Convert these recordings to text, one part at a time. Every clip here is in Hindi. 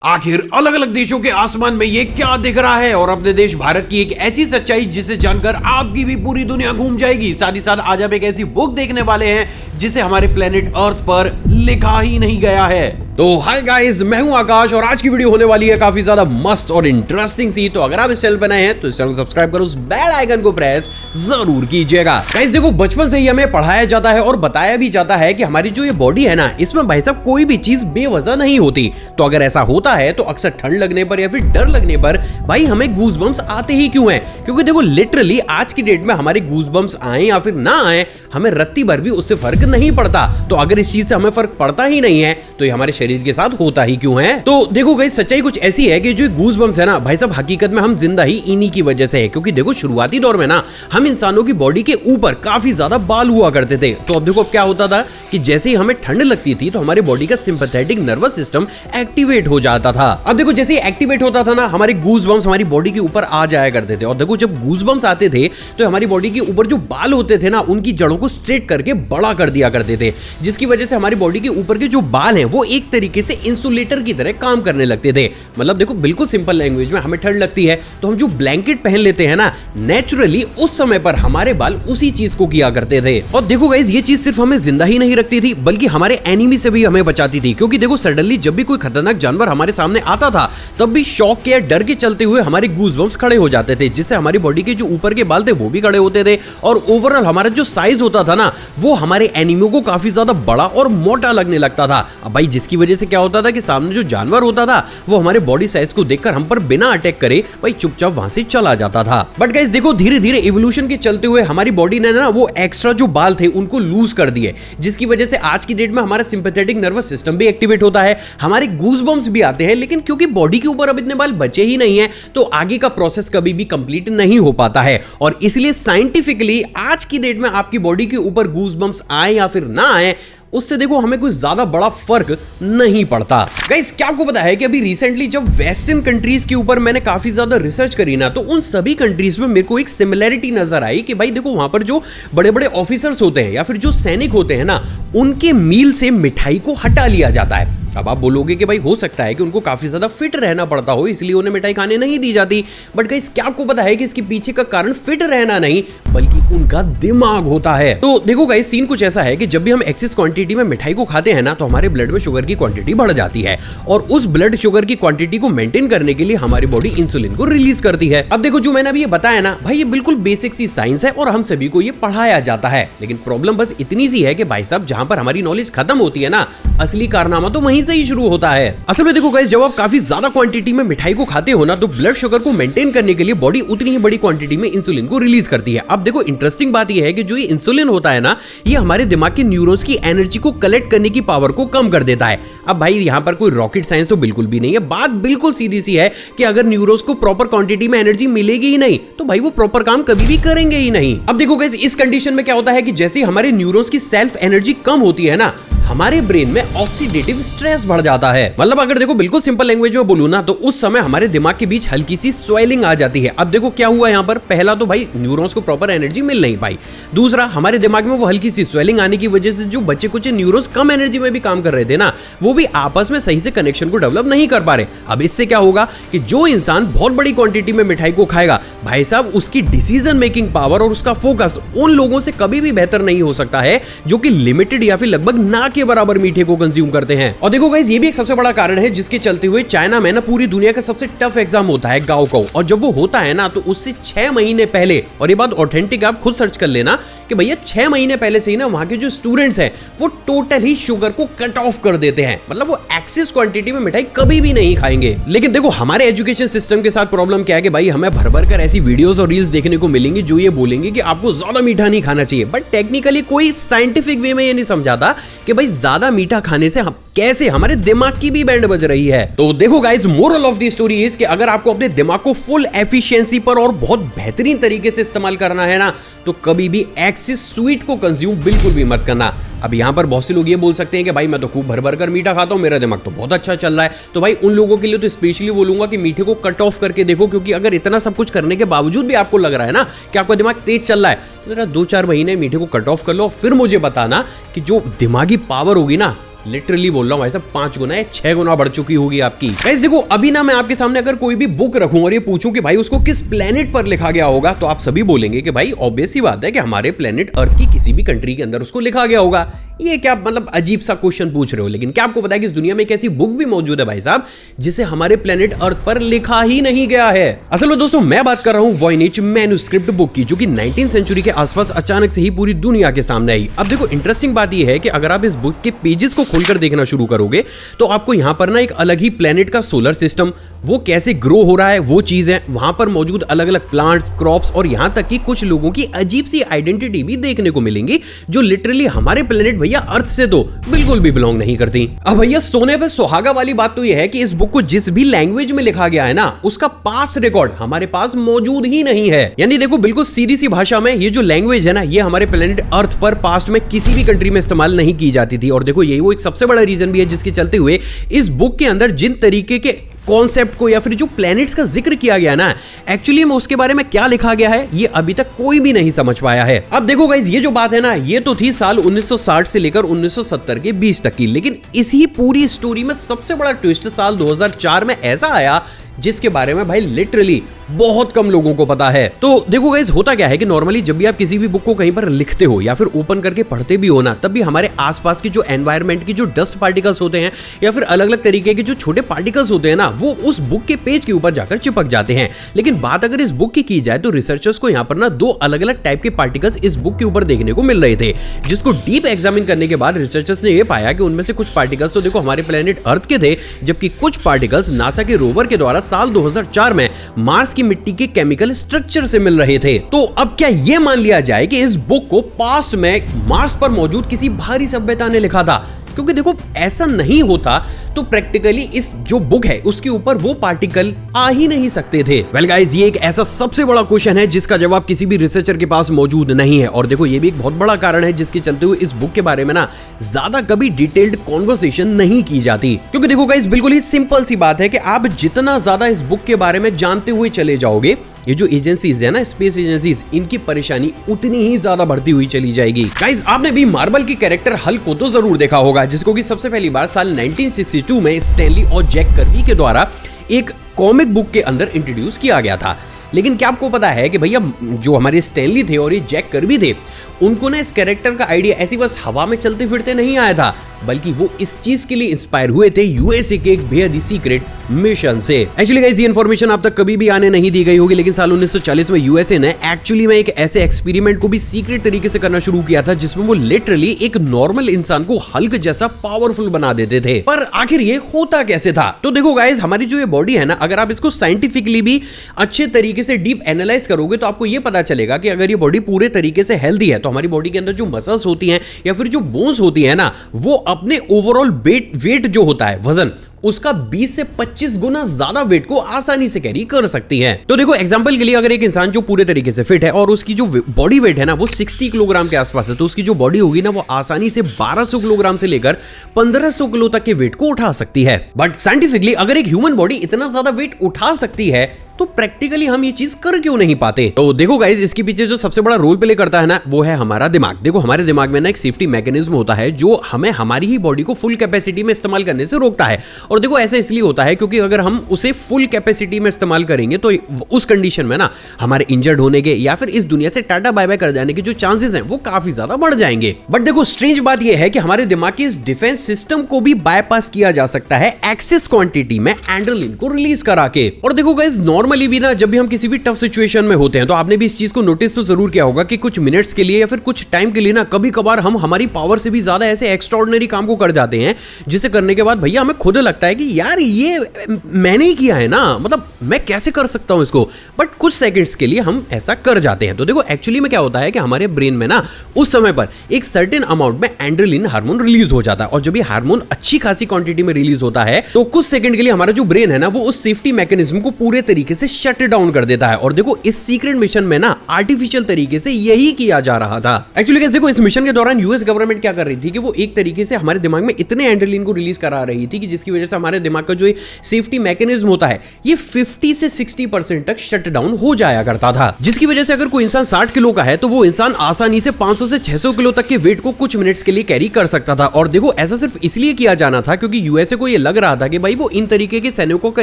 आखिर अलग अलग देशों के आसमान में ये क्या दिख रहा है और अपने देश भारत की एक ऐसी सच्चाई जिसे जानकर आपकी भी पूरी दुनिया घूम जाएगी। साथ ही साथ आज आप एक ऐसी बुक देखने वाले हैं जिसे हमारे प्लेनेट अर्थ पर लिखा ही नहीं गया है। तो हाय गाइस, मैं हूं आकाश और आज की वीडियो होने वाली है काफी ज्यादा मस्त और इंटरेस्टिंग सी। तो अगर आप इस चैनल पर नए हैं तो इस चैनल को सब्सक्राइब करो, उस बेल आइकन को प्रेस जरूर कीजिएगा। गाइस देखो, बचपन से ही हमें पढ़ाया जाता है और बताया भी जाता है कि हमारी जो ये बॉडी है ना, इसमें भाई साहब कोई भी चीज बेवजह नहीं होती। तो अगर ऐसा होता है तो अक्सर ठंड लगने पर या फिर डर लगने पर भाई हमें गूज़बम्स आते ही क्यों हैं? क्योंकि देखो लिटरली आज की डेट में हमारे गूज़बम्स आए या फिर ना आए, हमें रत्ती भर भी उससे फर्क नहीं पड़ता। तो अगर इस चीज से हमें फर्क पड़ता ही नहीं है तो ये हमारे शरीर के साथ होता ही क्यों है? तो देखो गाइस, सच्चाई कुछ ऐसी है कि जो गूज़बम्स है ना भाई साहब, हकीकत में हम जिंदा ही इन्हीं की वजह से है। क्योंकि देखो शुरुआती दौर में ना हम इंसानों की बॉडी के ऊपर काफी ज्यादा बाल हुआ करते थे। तो अब देखो अब क्या होता था कि जैसे ही हमें ठंड लगती थी तो हमारी बॉडी का सिंपैथेटिक नर्वस सिस्टम एक्टिवेट हो जाता था। अब देखो जैसे ही एक्टिवेट होता था ना, हमारे गूज़बम्स हमारी बॉडी के ऊपर आ जाया करते थे। और देखो जब गूज़बम्स आते थे तो हमारी बॉडी के ऊपर जो बाल होते थे ना, उनकी जड़ों को स्ट्रेट करके बड़ा कर दिया करते थे, जिसकी वजह से हमारी बॉडी के ऊपर के जो बाल हैं वो एक तरीके से इंसुलेटर की तरह काम करने लगते थे। मतलब देखो बिल्कुल सिंपल लैंग्वेज में, हमें ठंड लगती है तो हम जो ब्लैंकेट पहन लेते हैं ना, नेचुरली उस समय पर हमारे बाल उसी चीज को किया करते थे। और देखो गाइस, ये चीज सिर्फ हमें जिंदा ही नहीं रखती थी बल्कि हमारे एनिमी से भी हमें बचाती थी। क्योंकि देखो सडनली जब भी कोई खतरनाक जानवर हमारे सामने आता था तब भी शौक के डर के चलते हुए हमारे गूज़बम्स खड़े हो जाते थे, जिससे हमारी बॉडी के जो ऊपर के बाल थे वो भी खड़े होते थे और ओवरऑल हमारा जो साइज होता था ना, वो हमारे एनिमी को काफी ज्यादा बड़ा और मोटा लगने लगता था। अब भाई जिसकी वजह से क्या होता था कि सामने जो जानवर होता था वो हमारे बॉडी साइज को देखकर हम पर बिना अटैक करे भाई चुपचाप वहां से चला जाता था। बट गाइस देखो धीरे धीरे इवोल्यूशन के चलते हुए हमारी बॉडी ने ना वो एक्स्ट्रा जो बाल थे उनको लूज कर दिए, जिसकी वजह से आज की डेट में हमारा सिंपैथेटिक नर्वस सिस्टम भी एक्टिवेट होता है, हमारे गूज़बम्स भी आते हैं। लेकिन क्योंकि बॉडी के ऊपर अब इतने बाल बचे ही नहीं है तो आगे का प्रोसेस कभी भी कंप्लीट नहीं हो पाता है। और इसलिए साइंटिफिकली आज की डेट में आपकी बॉडी के ऊपर गूज़बम्स आए या फिर ना आए, उससे देखो हमें कोई ज्यादा बड़ा फर्क नहीं पड़ता। गाइस क्या आपको पता है कि अभी रिसेंटली जब वेस्टर्न कंट्रीज के ऊपर मैंने काफी ज्यादा रिसर्च करी ना, तो उन सभी कंट्रीज में मेरे को एक सिमिलैरिटी नजर आई कि भाई देखो वहां पर जो बड़े बड़े ऑफिसर्स होते हैं या फिर जो सैनिक होते हैं ना, उनके मील से मिठाई को हटा लिया जाता है। अब आप बोलोगे कि भाई हो सकता है कि उनको काफी ज्यादा फिट रहना पड़ता हो इसलिए उन्हें मिठाई खाने नहीं दी जाती। बट गाइस क्या आपको पता है कि इसके पीछे का कारण फिट रहना नहीं बल्कि उनका दिमाग होता है। तो देखो गाइस, सीन कुछ ऐसा है कि जब भी हम एक्सेस क्वांटिटी में मिठाई को खाते हैं ना, तो हमारे ब्लड में शुगर की क्वांटिटी बढ़ जाती है और उस ब्लड शुगर की क्वांटिटी को मेंटेन करने के लिए हमारी बॉडी इंसुलिन को रिलीज करती है। अब देखो जो मैंने अभी ये बताया ना भाई, ये बिल्कुल बेसिक सी साइंस है और हम सभी को ये पढ़ाया जाता है। लेकिन प्रॉब्लम बस इतनी सी है कि भाई साहब जहां पर हमारी नॉलेज खत्म होती है ना, असली कारनामा तो वहीं से ही शुरू होता है। असल में देखो गाइस, जब आप काफी ज्यादा क्वांटिटी में मिठाई को खाते हो ना, तो ब्लड शुगर को मेंटेन करने के लिए बॉडी उतनी ही बड़ी क्वांटिटी में इंसुलिन को रिलीज करती है। अब देखो इंटरेस्टिंग बात यह है कि जो ये इंसुलिन होता है ना, ये हमारे दिमाग के न्यूरॉन्स की एनर्जी को कलेक्ट करने की पावर को कम कर देता है। अब भाई यहाँ पर कोई रॉकेट साइंस तो बिल्कुल भी नहीं है, बात बिल्कुल सीधी सी है कि अगर न्यूरॉन्स को प्रॉपर क्वांटिटी में एनर्जी मिलेगी ही नहीं तो भाई वो प्रॉपर काम कभी भी करेंगे ही नहीं। अब देखो गाइस, इस कंडीशन में क्या होता है कि जैसे हमारे न्यूरॉन्स की सेल्फ एनर्जी कम होती है ना, हमारे ब्रेन में ऑक्सीडेटिव स्ट्रेस बढ़ जाता है। मतलब अगर देखो बिल्कुल सिंपल लैंग्वेज में बोलूं ना, तो उस समय हमारे दिमाग के बीच हल्की सी स्वेलिंग आ जाती है। अब देखो क्या हुआ यहाँ पर, पहला तो भाई न्यूरॉन्स को प्रॉपर एनर्जी मिल नहीं पाई, दूसरा हमारे दिमाग में वो हल्की सी स्वेलिंग आने की वजह से जो बच्चे कुछ न्यूरॉन्स कम एनर्जी में भी काम कर रहे थे ना, वो भी आपस में सही से कनेक्शन को डेवलप नहीं कर पा रहे। अब इससे क्या होगा कि जो इंसान बहुत बड़ी क्वांटिटी में मिठाई को खाएगा भाई साहब, उसकी डिसीजन मेकिंग पावर और उसका फोकस उन लोगों से कभी भी बेहतर नहीं हो सकता है जो कि लिमिटेड या फिर लगभग ना के बराबर मीठे को कंज्यूम करते हैं। और देखो गाइस, ये भी एक सबसे बड़ा कारण है जिसके चलते हुए चाइना में ना पूरी दुनिया का सबसे टफ एग्जाम होता है गाओकाओ। और जब वो होता है ना, तो उससे 6 महीने पहले, और ये बात ऑथेंटिक आप खुद सर्च कर लेना कि भैया 6 महीने पहले से ही ना वहां के जो स्टूडेंट्स हैं वो टोटल ही शुगर को कट ऑफ कर देते हैं। मतलब वो एक्सेस क्वांटिटी में मिठाई कभी भी नहीं खाएंगे। लेकिन देखो हमारे एजुकेशन सिस्टम के साथ प्रॉब्लम क्या है कि भाई हमें भर भर कर ऐसी वीडियोस और रील्स देखने को मिलेंगी जो ये बोलेंगे कि आपको ज्यादा मीठा नहीं खाना चाहिए, बट टेक्निकली कोई साइंटिफिक वे में ये नहीं समझाता कि भाई ज्यादा मीठा खाने से कैसे हमारे दिमाग की भी बैंड बज रही है। तो देखो guys, moral of the story is कि अगर आपको अपने दिमाग को फुल एफिशिएंसी पर और बहुत बेहतरीन तरीके से इस्तेमाल करना है ना, तो कभी भी एक्सेस स्वीट को कंज्यूम बिल्कुल भी मत करना। अब यहाँ पर बहुत से लोग ये बोल सकते हैं कि भाई मैं तो खूब भर भर कर मीठा खाता हूँ, मेरा दिमाग तो बहुत अच्छा चल रहा है। तो भाई उन लोगों के लिए तो स्पेशली बोलूंगा कि मीठे को कट ऑफ करके देखो, क्योंकि अगर इतना सब कुछ करने के बावजूद भी आपको लग रहा है ना कि आपका दिमाग तेज चल रहा है, तो जरा 2-4 महीने मीठे को कट ऑफ कर लो, फिर मुझे बताना कि जो दिमागी पावर होगी ना लिटरली बोल रहा हूँ भाई साहब, 5 गुना या 6 गुना बढ़ चुकी होगी आपकी। गाइस देखो, अभी ना मैं आपके सामने अगर कोई भी बुक रखूं और ये पूछूं कि भाई उसको किस प्लेनेट पर लिखा गया होगा, तो आप सभी बोलेंगे कि भाई ऑब्वियस सी बात है कि हमारे प्लेनेट अर्थ की किसी भी कंट्री के अंदर उसको लिखा गया होगा। ये क्या मतलब अजीब सा क्वेश्चन पूछ रहे हो, लेकिन क्या आपको पता है कि इस दुनिया में एक ऐसी बुक भी मौजूद है भाई साहब जिसे हमारे प्लेनेट अर्थ पर लिखा ही नहीं गया है। असल में दोस्तों मैं बात कर रहा हूं वॉयनेज मैन्युस्क्रिप्ट बुक की, जो कि 19th सेंचुरी के आसपास अचानक से ही पूरी दुनिया के सामने आई। अब देखो इंटरेस्टिंग बात यह है कि अगर आप इस बुक के पेजेस को खोलकर देखना शुरू करोगे तो आपको यहां पर ना एक अलग ही प्लेनेट का सोलर सिस्टम, वो कैसे ग्रो हो रहा है वो चीज है, वहां पर मौजूद अलग अलग प्लांट्स, क्रॉप्स और यहां तक कि कुछ लोगों की अजीब सी आइडेंटिटी भी देखने को मिलेंगी जो लिटरली हमारे प्लेनेट भैया अर्थ से तो बिल्कुल भी बिलोंग नहीं करती। अब भैया सोने पे सुहागा वाली बात तो यह है कि इस बुक को जिस भी लैंग्वेज में लिखा गया है ना, उसका पास रिकॉर्ड हमारे पास मौजूद ही नहीं है। यानी देखो बिल्कुल सीधी सी भाषा में ये जो लैंग्वेज है ना, ये हमारे प्लेनेट अर्थ पर पास्ट में किसी भी कंट्री में इस्तेमाल नहीं की जाती थी। और देखो यही वो एक सबसे बड़ा रीजन भी है जिसके चलते हुए इस बुक के अंदर जिन तरीके के कॉन्सेप्ट को या फिर जो प्लैनेट्स का जिक्र किया गया ना, एक्चुअली में उसके बारे में क्या लिखा गया है ये अभी तक कोई भी नहीं समझ पाया है। अब देखो गाइस, ये जो बात है ना, ये तो थी साल 1960 से लेकर 1970 के 20 तक की, लेकिन इसी पूरी स्टोरी में सबसे बड़ा ट्विस्ट साल 2004 में ऐसा आया जिसके बारे में भाई लिटरली बहुत कम लोगों को पता है। तो देखो गाइस, होता क्या है कि नॉर्मली जब भी आप किसी भी बुक को कहीं पर लिखते हो या फिर ओपन करके पढ़ते भी हो ना, तब भी हमारे आसपास की जो एनवायरनमेंट की जो डस्ट पार्टिकल्स होते हैं या फिर अलग अलग तरीके के जो छोटे पार्टिकल्स होते हैं ना, वो उस बुक के पेज के ऊपर जाकर चिपक जाते हैं। लेकिन बात अगर इस बुक की जाए तो रिसर्चर्स को यहाँ पर ना 2 अलग अलग टाइप के पार्टिकल्स इस बुक के ऊपर देखने को मिल रहे थे, जिसको डीप एग्जामिन करने के बाद रिसर्चर्स ने यह पाया कि उनमें से कुछ पार्टिकल्स तो देखो हमारे प्लेनेट अर्थ के थे, जबकि कुछ पार्टिकल्स नासा के रोवर के द्वारा साल 2004 में मार्स की मिट्टी के केमिकल स्ट्रक्चर से मिल रहे थे। तो अब क्या यह मान लिया जाए कि इस बुक को पास्ट में मार्स पर मौजूद किसी भारी सभ्यता ने लिखा था? क्योंकि देखो ऐसा नहीं होता तो प्रैक्टिकली इस जो बुक है उसके ऊपर वो पार्टिकल आ ही नहीं सकते थे। वेल गाइस, ये एक ऐसा सबसे बड़ा क्वेश्चन है जिसका जवाब किसी भी रिसर्चर के पास मौजूद नहीं है। और देखो ये भी एक बहुत बड़ा कारण है जिसके चलते हुए इस बुक के बारे में ना ज्यादा कभी डिटेल्ड कॉन्वर्सेशन नहीं की जाती। क्योंकि देखो गाइस, बिल्कुल ही सिंपल सी बात है कि आप जितना ज्यादा इस बुक के बारे में जानते हुए चले जाओगे, ये जो एजेंसीज है ना, स्पेस एजेंसीज, इनकी परेशानी उतनी ही ज्यादा बढ़ती हुई चली जाएगी। गाइस, आपने भी मार्वल की कैरेक्टर हल्क को तो जरूर देखा होगा, जिसको कि सबसे पहली बार साल 1962 में स्टैनली और जैक कर्बी के द्वारा एक कॉमिक बुक के अंदर इंट्रोड्यूस किया गया था। लेकिन क्या आपको पता है कि भैया जो हमारे स्टैनली थे और ये जैक कर्बी थे, उनको ना इस कैरेक्टर का आइडिया ऐसी बस हवा में चलते फिरते नहीं आया था, बल्कि वो इस चीज के लिए इंस्पायर हुए थे यूएसए के एक बेहद ही सीक्रेट मिशन से। एक्चुअली गाइस, ये इन्फॉर्मेशन आप तक कभी भी आने नहीं दी गई होगी, लेकिन साल 1940 में यूएसए ने एक्चुअली में एक ऐसे एक्सपेरिमेंट को भी सीक्रेट तरीके से करना शुरू किया था जिसमें वो लिटरली एक नॉर्मल इंसान को हल्क जैसा पावरफुल बना देते थे। पर आखिर ये होता कैसे था? तो देखो गाइस, हमारी जो ये बॉडी है ना, अगर आप इसको साइंटिफिकली भी अच्छे तरीके से डीप एनालाइज करोगे तो आपको ये पता चलेगा कि अगर ये बॉडी पूरे तरीके से हेल्दी है तो हमारी बॉडी के अंदर जो मसल्स होती हैं या फिर जो बोन्स होती है ना, वो अपने ओवरऑल वेट जो होता है, वजन, उसका 20 से 25 गुना ज्यादा वेट को आसानी से कैरी कर सकती है। तो देखो एग्जांपल के लिए, अगर एक इंसान जो पूरे तरीके से फिट है और उसकी जो बॉडी वेट है ना वो 60 किलोग्राम के आसपास है, तो उसकी जो बॉडी होगी ना वो आसानी से 1200 किलोग्राम से लेकर 1500 किलो तक के वेट को उठा सकती है। बट साइंटिफिकली अगर एक ह्यूमन बॉडी इतना ज्यादा वेट उठा सकती है तो प्रैक्टिकली हम ये चीज कर क्यों नहीं पाते? तो देखो गाइस, इसके पीछे जो सबसे बड़ा रोल प्ले करता है ना, वो है हमारा दिमाग। देखो हमारे दिमाग में ना एक सेफ्टी मैकेनिज्म होता है जो हमें हमारी ही बॉडी को फुल कैपेसिटी में इस्तेमाल करने से रोकता है। और देखो ऐसा इसलिए होता है क्योंकि अगर हम उसे फुल कैपेसिटी में इस्तेमाल करेंगे तो उस कंडीशन में ना हमारे इंजर्ड होने के या फिर इस दुनिया से टाटा बाय बाय कर जाने के जो चांसेस हैं वो काफी ज्यादा बढ़ जाएंगे। बट देखो स्ट्रेंज बात यह है कि हमारे दिमाग के इस डिफेंस सिस्टम को भी बायपास किया जा सकता है एक्सेस क्वांटिटी में एड्रेनलिन को रिलीज करा के। और देखो गाइस, नॉर्मली भी ना जब भी हम किसी भी टफ सिचुएशन में होते हैं तो आपने भी इस चीज को नोटिस तो जरूर किया होगा कि कुछ मिनट्स के लिए या फिर कुछ टाइम के लिए ना कभी कभार हम हमारी पावर से भी ज्यादा ऐसे एक्स्ट्राऑर्डिनरी काम को कर जाते हैं, जिसे करने के बाद भैया हमें खुद लगता है कि यार ये मैंने ही किया है ना, मतलब मैं कैसे कर सकता हूं इसको। बट कुछ सेकंड्स के लिए हम ऐसा कर जाते हैं। तो देखो एक्चुअली में क्या होता है कि हमारे ब्रेन में ना उस समय पर एक सर्टेन अमाउंट में एड्रेनलिन हार्मोन रिलीज हो जाता है, और जब ये हार्मोन अच्छी खासी क्वांटिटी में रिलीज होता है तो कुछ सेकंड के लिए हमारा जो ब्रेन है ना वो उस सेफ्टी मैकेनिज्म को पूरे तरीके से शट डाउन कर देता है। और देखो इस सीक्रेट मिशन में ना आर्टिफिशियल तरीके से यही किया जा रहा था। एक्चुअली देखो इस मिशन के दौरान यूएस गवर्नमेंट क्या कर रही थी कि वो एक तरीके से हमारे दिमाग में इतने एड्रेनलिन को रिलीज करा रही थी कि जिसकी वजह से हमारे दिमाग का जो सेफ्टी मैकेनिज्म होता है ये 50 से 60% तक शट डाउन हो जाया करता था, जिसकी वजह से अगर कोई इंसान 60 किलो का है तो वो इंसान आसानी से 500 से 600 किलो तक के वेट को कुछ मिनट्स के लिए कैरी कर सकता था। और देखो ऐसा सिर्फ इसलिए किया जाना था क्योंकि यूएसए को ये लग रहा था कि भाई वो इन तरीके के सैनिकों का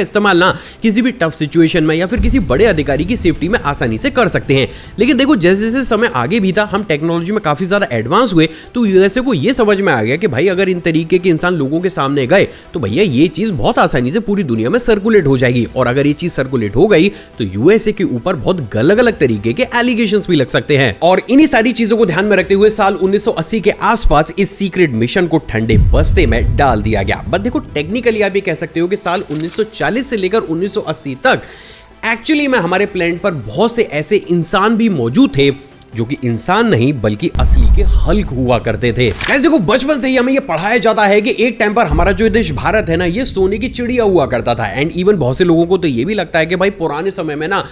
इस्तेमाल ना किसी भी टफ सिचुएशन में या फिर किसी बड़े अधिकारी की सेफ्टी में आसानी से कर सकते हैं। लेकिन देखो जैसे जैसे समय आगे भी था, हम टेक्नोलॉजी में काफी ज्यादा एडवांस हुए, तो यूएसए को ये समझ में आ गया कि भाई अगर इन तरीके के इंसान लोगों के सामने गए तो भैया ये चीज बहुत आसानी से पूरी दुनिया में सर्कुलेट हो जाएगी। और अगर ये चीज सर्कुलेट हो गई तो यूएसए के ऊपर बहुत अलग अलग तरीके के एलिगेशंस भी लग सकते हैं। और इन्हीं सारी चीजों को ध्यान में रखते हुए साल 1980 के आसपास इस सीक्रेट मिशन को ठंडे बस्ते में डाल दिया गया। बट देखो टेक्निकली आप ये कह सकते हो कि साल 1940 से लेकर 1980 तक एक्चुअली में हमारे प्लेनेट पर बहुत से ऐसे इंसान भी मौजूद थे जो कि इंसान नहीं बल्कि असली के हल्क हुआ करते थे। ऐसे देखो बचपन से ही हमें ये पढ़ाया जाता है कि एक टाइम पर हमारा जो देश भारत है ना ये सोने की चिड़िया हुआ करता था। एंड इवन बहुत से लोगों को तो ये भी लगता है कि भाई पुराने समय में ना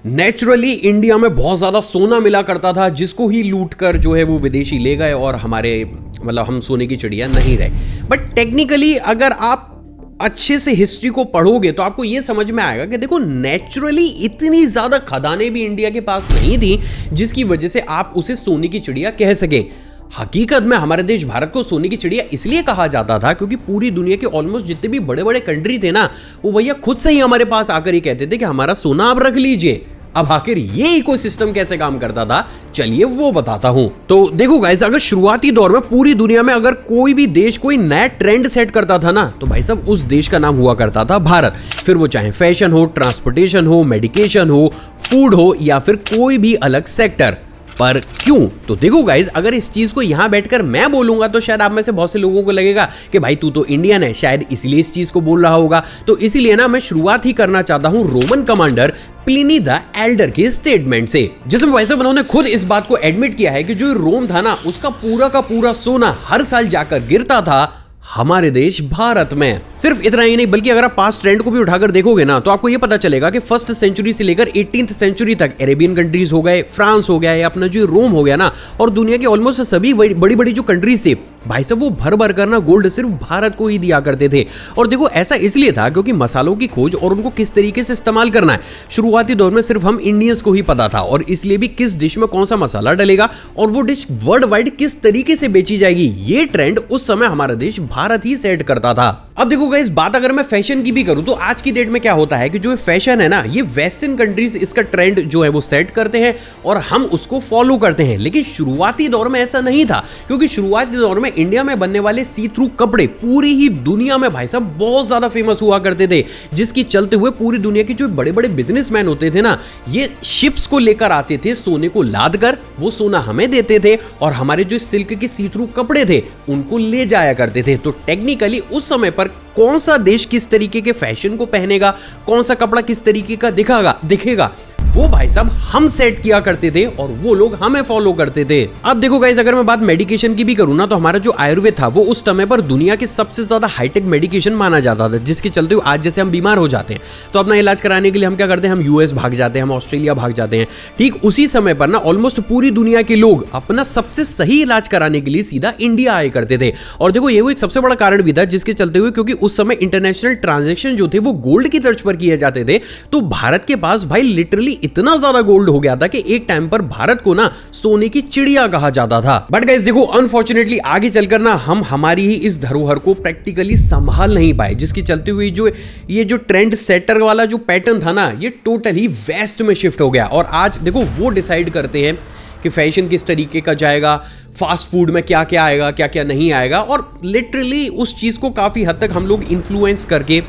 नेचुरली इंडिया में बहुत ज्यादा सोना मिला करता था, जिसको ही लूट कर जो है वो विदेशी ले गए और हमारे मतलब हम सोने की चिड़िया नहीं रहे। बट टेक्निकली अगर आप अच्छे से हिस्ट्री को पढ़ोगे तो आपको यह समझ में आएगा कि देखो नेचुरली इतनी ज्यादा खदानें भी इंडिया के पास नहीं थी जिसकी वजह से आप उसे सोने की चिड़िया कह सके। हकीकत में हमारे देश भारत को सोने की चिड़िया इसलिए कहा जाता था क्योंकि पूरी दुनिया के ऑलमोस्ट जितने भी बड़े बड़े कंट्री थे ना वो भैया खुद से ही हमारे पास आकर ही कहते थे कि हमारा सोना आप रख लीजिए। अब आखिर ये इकोसिस्टम कैसे काम करता था चलिए वो बताता हूं। तो देखो गाइस अगर शुरुआती दौर में पूरी दुनिया में अगर कोई भी देश कोई नया ट्रेंड सेट करता था ना तो भाई साहब उस देश का नाम हुआ करता था भारत। फिर वो चाहे फैशन हो, ट्रांसपोर्टेशन हो, मेडिकेशन हो, फूड हो या फिर कोई भी अलग सेक्टर। पर क्यों? तो देखो गाइज अगर इस चीज को यहां बैठकर मैं बोलूंगा तो शायद आप में से बहुत से लोगों को लगेगा कि भाई तू तो इंडियन है, शायद इसलिए इस चीज को बोल रहा होगा। तो इसीलिए ना मैं शुरुआत ही करना चाहता हूं Roman commander Pliny the Elder के स्टेटमेंट से, जिसमें वैसे उन्होंने खुद इस बात को एडमिट किया है कि जो रोम था ना उसका पूरा का पूरा सोना हर साल जाकर गिरता था हमारे देश भारत में। सिर्फ इतना ही नहीं बल्कि अगर आप पास्ट ट्रेंड को भी उठाकर देखोगे ना तो आपको यह पता चलेगा कि फर्स्ट सेंचुरी से लेकर 18th सेंचुरी तक अरेबियन कंट्रीज हो गए, फ्रांस हो गया या अपना जो रोम हो गया ना और दुनिया के ऑलमोस्ट सभी बड़ी बड़ी जो कंट्रीज थे भाई साहब वो भर भर कर ना गोल्ड सिर्फ भारत को ही दिया करते थे। और देखो ऐसा इसलिए था क्योंकि मसालों की खोज और उनको किस तरीके से इस्तेमाल करना है शुरुआती दौर में सिर्फ हम इंडियंस को ही पता था और इसलिए भी किस डिश में कौन सा मसाला डलेगा और वो डिश वर्ल्ड वाइड किस तरीके से बेची जाएगी ये ट्रेंड उस समय हमारा देश भारत ही सेट करता था। अब देखो गाइस बात अगर मैं फैशन की भी करूं तो आज की डेट में क्या होता है कि जो फैशन है ना ये वेस्टर्न कंट्रीज इसका ट्रेंड जो है वो सेट करते हैं और हम उसको फॉलो करते हैं। लेकिन शुरुआती दौर में ऐसा नहीं था क्योंकि शुरुआती दौर में इंडिया में बनने वाले सी थ्रू कपड़े पूरी ही दुनिया में भाई साहब बहुत ज्यादा फेमस हुआ करते थे, जिसकी चलते हुए पूरी दुनिया के जो बड़े बड़े बिजनेसमैन होते थे ना ये शिप्स को लेकर आते थे, सोने को लाद कर वो सोना हमें देते थे और हमारे जो सिल्क के सी थ्रू कपड़े थे उनको ले जाया करते थे। तो टेक्निकली उस समय पर कौन सा देश किस तरीके के फैशन को पहनेगा, कौन सा कपड़ा किस तरीके का दिखेगा वो भाई साहब हम सेट किया करते थे और वो लोग हमें फॉलो करते थे। अब देखो गाइस अगर मैं बात मेडिकेशन की भी करूं ना तो हमारा जो आयुर्वेद था वो उस समय पर दुनिया के सबसे ज्यादा हाईटेक मेडिकेशन माना जाता था, जिसके चलते हुए आज जैसे हम बीमार हो जाते हैं तो अपना इलाज कराने के लिए हम क्या करते हैं, हम यूएस भाग जाते हैं, हम ऑस्ट्रेलिया भाग जाते हैं। ठीक उसी समय पर ना ऑलमोस्ट पूरी दुनिया के लोग अपना सबसे सही इलाज कराने के लिए सीधा इंडिया आया करते थे। और देखो ये वो एक सबसे बड़ा कारण भी था जिसके चलते हुए क्योंकि उस समय इंटरनेशनल ट्रांजेक्शन जो थे वो गोल्ड की तर्ज पर किए जाते थे, तो भारत के पास भाई लिटरली इतना ज्यादा गोल्ड हो गया था कि एक टाइम पर भारत को ना सोने की चिड़िया कहा जाता था। बट गाइस देखो अनफॉर्चुनेटली आगे चलकर ना हम हमारी ही इस धरोहर को प्रैक्टिकली संभाल नहीं पाए, जिसके चलते हुए जो ट्रेंड सेटर वाला जो पैटर्न था ना ये टोटली वेस्ट में शिफ्ट हो गया। और आज देखो वो डिसाइड करते हैं कि फैशन किस तरीके का जाएगा, फास्ट फूड में क्या क्या आएगा क्या क्या नहीं आएगा, और लिटरली उस चीज को काफी हद तक हम लोग इन्फ्लुएंस करके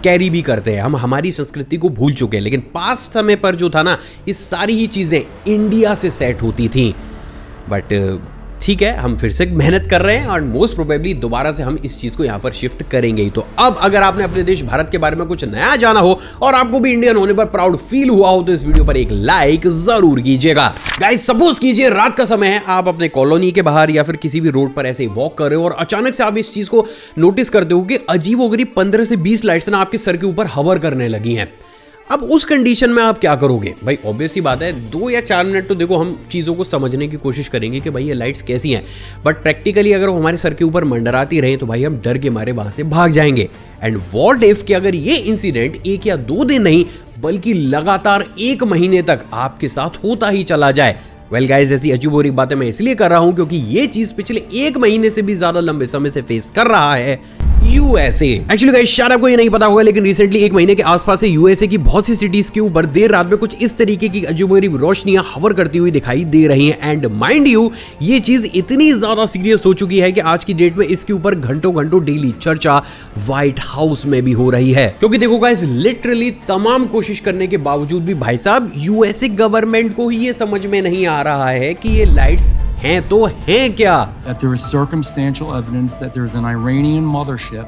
कैरी भी करते हैं। हम हमारी संस्कृति को भूल चुके हैं, लेकिन पास्ट समय पर जो था ना ये सारी ही चीजें इंडिया से सेट होती थी। बट ठीक है हम फिर से मेहनत कर रहे हैं और मोस्ट प्रोबेबली दोबारा से हम इस चीज को यहां पर शिफ्ट करेंगे ही। तो अब अगर आपने अपने देश भारत के बारे में कुछ नया जाना हो और आपको भी इंडियन होने पर प्राउड फील हुआ हो तो इस वीडियो पर एक लाइक जरूर कीजिएगा। गाइस सपोज कीजिए रात का समय है, आप अपने कॉलोनी के बाहर या फिर किसी भी रोड पर ऐसे वॉक कर रहे हो और अचानक से आप इस चीज को नोटिस करते हो कि अजीबोगरीब 15 से 20 लाइट्स ना आपके सर के ऊपर हवर करने लगी हैं। अब उस कंडीशन में आप क्या करोगे भाई? ऑब्वियस ही बात है 2 या 4 मिनट तो देखो हम चीज़ों को समझने की कोशिश करेंगे कि भाई ये लाइट्स कैसी हैं, बट प्रैक्टिकली अगर वो हमारे सर के ऊपर मंडराती रहे तो भाई हम डर के मारे वहां से भाग जाएंगे। एंड व्हाट इफ कि अगर ये इंसिडेंट 1 या 2 दिन नहीं बल्कि लगातार 1 महीने तक आपके साथ होता ही चला जाए? वेल गाइस, ऐसी अजीबोगरीब बातें मैं इसलिए कर रहा हूं क्योंकि ये चीज पिछले 1 महीने से भी ज्यादा लंबे समय से फेस कर रहा है यूएसए। एक्चुअली गाइस शायद आपको ये नहीं पता होगा लेकिन रिसेंटली 1 महीने के आसपास से यूएसए की बहुत सी सिटीज के ऊपर देर रात में कुछ इस तरीके की अजीबोगरीब रोशनियां हवर करती हुई दिखाई दे रही हैं। एंड माइंड यू, ये चीज इतनी ज्यादा सीरियस हो चुकी है कि आज की डेट में इसके ऊपर घंटों घंटों डेली चर्चा व्हाइट हाउस में भी हो रही है। क्योंकि देखो गाइस, लिटरली तमाम कोशिश करने के बावजूद भी भाई साहब यूएसए गवर्नमेंट को ही ये समझ में नहीं आ रहा है कि ये लाइट्स हैं तो हैं क्या। That there is circumstantial evidence that there is an Iranian mothership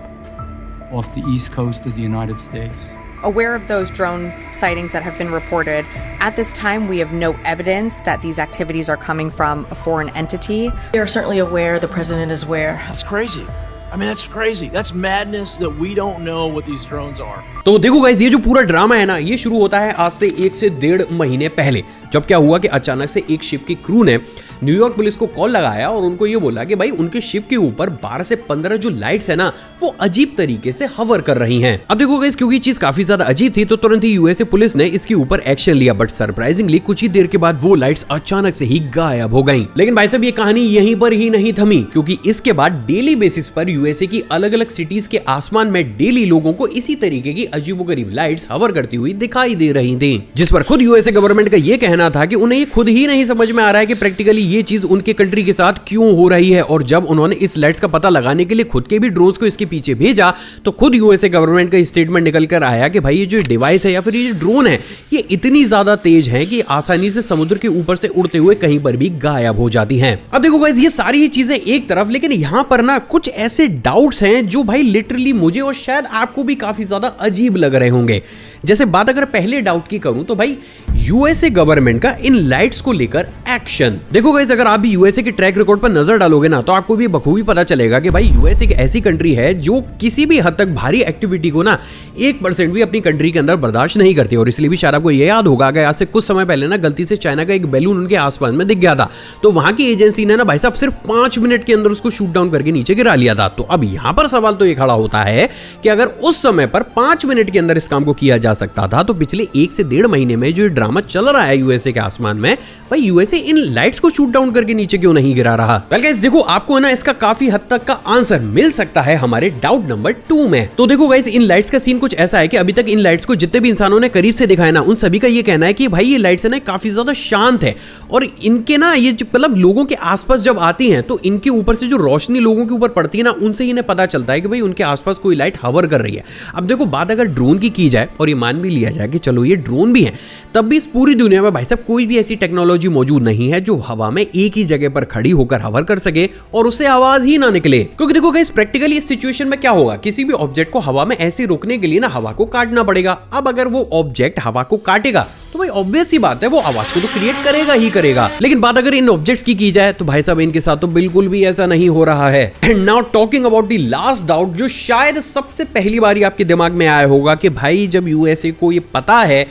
off the east coast of the United States. Aware of those drone sightings that have been reported, at this time we have no evidence that these activities are coming from a foreign entity. We are certainly aware, the president is aware. That's crazy. I mean, that's crazy. That's madness that we don't know what these drones are. तो देखो गाइस, ये जो पूरा ड्रामा है ना, ये शुरू होता है आज से 1 से 1.5 महीने पहले, जब क्या हुआ कि अचानक से एक शिप की क्रू ने न्यूयॉर्क पुलिस को कॉल लगाया और उनको ये बोला कि भाई उनके शिप के ऊपर 12 से 15 जो लाइट्स है ना वो अजीब तरीके से हवर कर रही हैं। अब देखो गाइस, क्योंकि चीज काफी ज्यादा अजीब थी तो तुरंत ही यूएसए पुलिस ने इसके ऊपर एक्शन लिया, बट सरप्राइजिंगली कुछ ही देर के बाद वो लाइट्स अचानक से ही गायब हो गईं। लेकिन भाई साहब ये कहानी यहीं पर ही नहीं थमी, क्योंकि इसके बाद डेली बेसिस पर यूएसए की अलग अलग सिटीज के आसमान में डेली लोगों को इसी तरीके की अजीबोगरीब लाइट्स हवर करती हुई दिखाई दे रही थी, जिस पर खुद यूएसए गवर्नमेंट का ये कहना था कि उन्हें ये खुद ही नहीं समझ में आ रहा है कि प्रैक्टिकली ये चीज उनके कंट्री के साथ क्यों हो रही है। और जब उन्होंने इस लाइट्स का पता लगाने के लिए खुद के भी ड्रोन्स को इसके पीछे भेजा तो खुद यूएसए गवर्नमेंट का स्टेटमेंट निकल कर आया कि भाई ये जो डिवाइस है या फिर ये ड्रोन है ये इतनी ज्यादा तेज है कि आसानी से समुद्र के ऊपर से उड़ते हुए कहीं पर भी गायब हो जाती हैं। अब देखो गाइस, ये सारी ही चीजें एक तरफ, लेकिन यहाँ पर ना कुछ ऐसे डाउट्स हैं जो भाई लिटरली मुझे और शायद आपको भी काफी ज्यादा अजीब लग रहे होंगे। जैसे बात अगर पहले डाउट की करूं तो भाई यूएसए गवर्नमेंट का इन लाइट्स को लेकर एक्शन। देखो गाइस, अगर आप भी यूएसए के ट्रैक रिकॉर्ड पर नजर डालोगे ना तो आपको भी बखूबी पता चलेगा कि भाई यूएसए एक ऐसी कंट्री है जो किसी भी हद तक भारी एक्टिविटी को ना 1% भी अपनी कंट्री के अंदर बर्दाश्त नहीं करती। और इसलिए भी शायद आपको ये याद होगा कि आज से कुछ समय पहले ना गलती से चाइना का एक बैलून उनके आसपास में दिख गया था, तो वहां की एजेंसी ने ना भाई साहब सिर्फ 5 मिनट के अंदर उसको शूट डाउन करके नीचे गिरा लिया था। तो अब यहां पर सवाल तो ये खड़ा होता है कि अगर उस समय पर 5 मिनट के अंदर इस काम को किया जा सकता था तो पिछले 1 से 1.5 महीने में जो ड्रामा चल रहा है यूएसए के आसमान में, भाई यूएसए इन लाइट्स को शूट डाउन करके नीचे क्यों नहीं गिरा रहा? वेल गाइस, देखो आपको ना इसका काफी हद तक का आंसर मिल सकता है हमारे डाउट नंबर 2 में। तो देखो गाइस, इन लाइट्स का सीन कुछ ऐसा है कि अभी तक इन लाइट्स को जितने भी इंसानों ने करीब से देखा है ना उन सभी का ये कहना है कि भाई ये लाइट्स है ना काफी ज्यादा शांत है और इनके ना ये मतलब लोगों के आसपास जब आती हैं तो इनके ऊपर से जो रोशनी लोगों के ऊपर पड़ती है ना उनसे इन्हें पता चलता है कि भाई उनके आसपास कोई लाइट हवर कर रही है। अब देखो बात अगर ड्रोन की जाए और ये मान भी लिया जाए कि चलो ये ड्रोन भी है, तब भी इस पूरी दुनिया में भाई साहब कोई भी ऐसी टेक्नोलॉजी मौजूद नहीं है जो हवा में एक ही जगह पर खड़ी होकर हवर कर सके और उससे आवाज ही ना निकले। क्योंकि देखो गाइस, प्रैक्टिकली इस सिचुएशन में क्या होगा, किसी भी ऑब्जेक्ट को हवा में ऐसे रोकने के लिए ना हवा को काटना पड़ेगा। अब अगर वो ऑब्जेक्ट हवा को काटेगा तो भाई ऑब्वियस सी बात है वो आवाज को तो क्रिएट करेगा ही करेगा। लेकिन बात अगर इन ऑब्जेक्ट्स की जाए तो भाई साहब इनके साथ तो बिल्कुल भी ऐसा नहीं हो रहा है। And now talking about the last doubt जो शायद सबसे पहली बार आपके दिमाग में आया होगा कि भाई जब यूएसए को ये पता है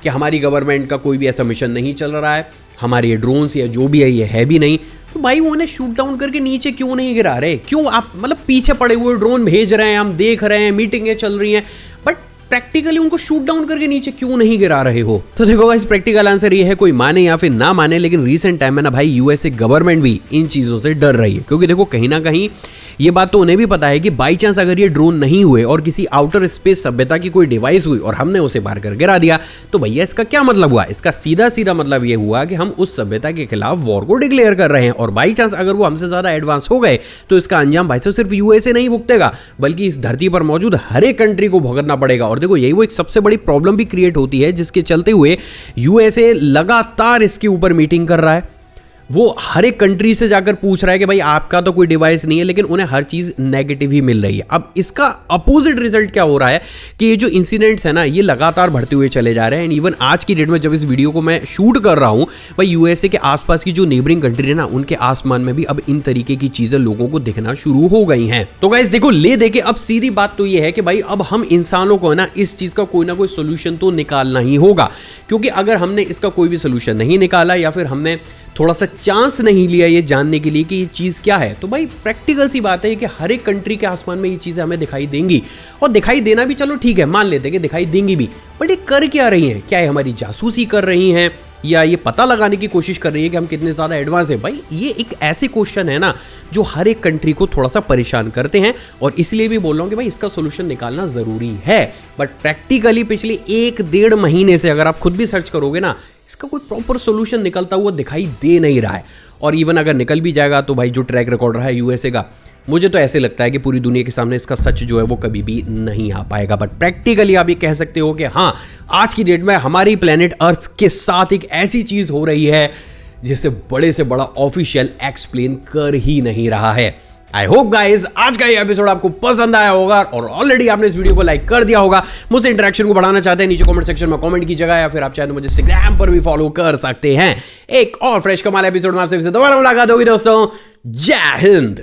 कि हमारी गवर्नमेंट का कोई भी ऐसा मिशन नहीं चल रहा है, हमारे ये ड्रोन्स या जो भी है ये है भी नहीं, तो भाई वो उन्हें शूट डाउन करके नीचे क्यों नहीं गिरा रहे? क्यों आप मतलब पीछे पड़े हुए ड्रोन भेज रहे हैं, हम देख रहे हैं, मीटिंगें चल रही हैं, बट प्रैक्टिकली उनको शूट डाउन करके नीचे क्यों नहीं गिरा रहे हो? तो देखो गाइस, प्रैक्टिकल आंसर ये है, कोई माने या फिर ना माने, लेकिन रीसेंट टाइम में ना भाई यूएसए गवर्नमेंट भी इन चीजों से डर रही है। क्योंकि देखो कहीं ना कहीं ये बात तो उन्हें भी पता है कि बाई चांस अगर ये ड्रोन नहीं हुए और किसी आउटर स्पेस सभ्यता की कोई डिवाइस हुई और हमने उसे मार कर गिरा दिया तो भैया इसका क्या मतलब हुआ? इसका सीधा सीधा मतलब ये हुआ कि हम उस सभ्यता के खिलाफ वॉर को डिक्लेयर कर रहे हैं। और बाई चांस अगर वो हमसे ज्यादा एडवांस हो गए तो इसका अंजाम भाई साहब सिर्फ यूएसए नहीं भुगतेगा बल्कि इस धरती पर मौजूद हर एक कंट्री को भुगतना पड़ेगा। और देखो यही वो एक सबसे बड़ी प्रॉब्लम भी क्रिएट होती है जिसके चलते हुए यूएसए लगातार इसके ऊपर मीटिंग कर रहा है। वो हर एक कंट्री से जाकर पूछ रहा है कि भाई आपका तो कोई डिवाइस नहीं है, लेकिन उन्हें हर चीज नेगेटिव ही मिल रही है। अब इसका अपोजिट रिजल्ट क्या हो रहा है कि ये जो इंसिडेंट्स है ना, ये लगातार बढ़ते हुए चले जा रहे हैं। एंड इवन आज की डेट में जब इस वीडियो को मैं शूट कर रहा हूं, भाई यूएसए के आसपास की जो नेबरिंग कंट्री है ना, उनके आसमान में भी अब इन तरीके की चीजें लोगों को दिखना शुरू हो गई हैं। तो गाइस देखो, ले देके अब सीधी बात तो ये है कि भाई अब हम इंसानों को ना इस चीज का कोई ना कोई सोल्यूशन तो निकालना ही होगा, क्योंकि अगर हमने इसका कोई भी सोल्यूशन नहीं निकाला या फिर हमने थोड़ा सा चांस नहीं लिया ये जानने के लिए कि ये चीज़ क्या है, तो भाई प्रैक्टिकल सी बात है कि हर एक कंट्री के आसमान में ये चीज़ें हमें दिखाई देंगी। और दिखाई देना भी चलो ठीक है, मान लेते हैं कि दिखाई देंगी भी, बट ये कर क्या रही हैं? क्या ये हमारी जासूसी कर रही हैं या ये पता लगाने की कोशिश कर रही है कि हम कितने ज़्यादा एडवांस हैं? भाई ये एक ऐसे क्वेश्चन है ना जो हर एक कंट्री को थोड़ा सा परेशान करते हैं, और इसलिए भी बोल रहा हूँ कि भाई इसका सोल्यूशन निकालना ज़रूरी है। बट प्रैक्टिकली पिछले 1-1.5 महीने से अगर आप खुद भी सर्च करोगे ना, इसका कोई प्रॉपर सोल्यूशन निकलता हुआ दिखाई दे नहीं रहा है। और इवन अगर निकल भी जाएगा तो भाई जो ट्रैक रिकॉर्ड रहा है यूएसए का, मुझे तो ऐसे लगता है कि पूरी दुनिया के सामने इसका सच जो है वो कभी भी नहीं आ पाएगा। बट प्रैक्टिकली आप ये कह सकते हो कि हाँ, आज की डेट में हमारी प्लेनेट अर्थ के साथ एक ऐसी चीज हो रही है जिसे बड़े से बड़ा ऑफिशियल एक्सप्लेन कर ही नहीं रहा है। आई होप गाइज आज का ये एपिसोड आपको पसंद आया होगा, और ऑलरेडी आपने इस वीडियो को लाइक कर दिया होगा। मुझसे इंटरेक्शन को बढ़ाना चाहते हैं, नीचे कमेंट सेक्शन में कमेंट कीजिएगा, या फिर आप चाहे तो मुझे इंस्टाग्राम पर भी फॉलो कर सकते हैं। एक और फ्रेश कमाल एपिसोड में आपसे दोबारा मुलाकात होगी दोस्तों। जय हिंद।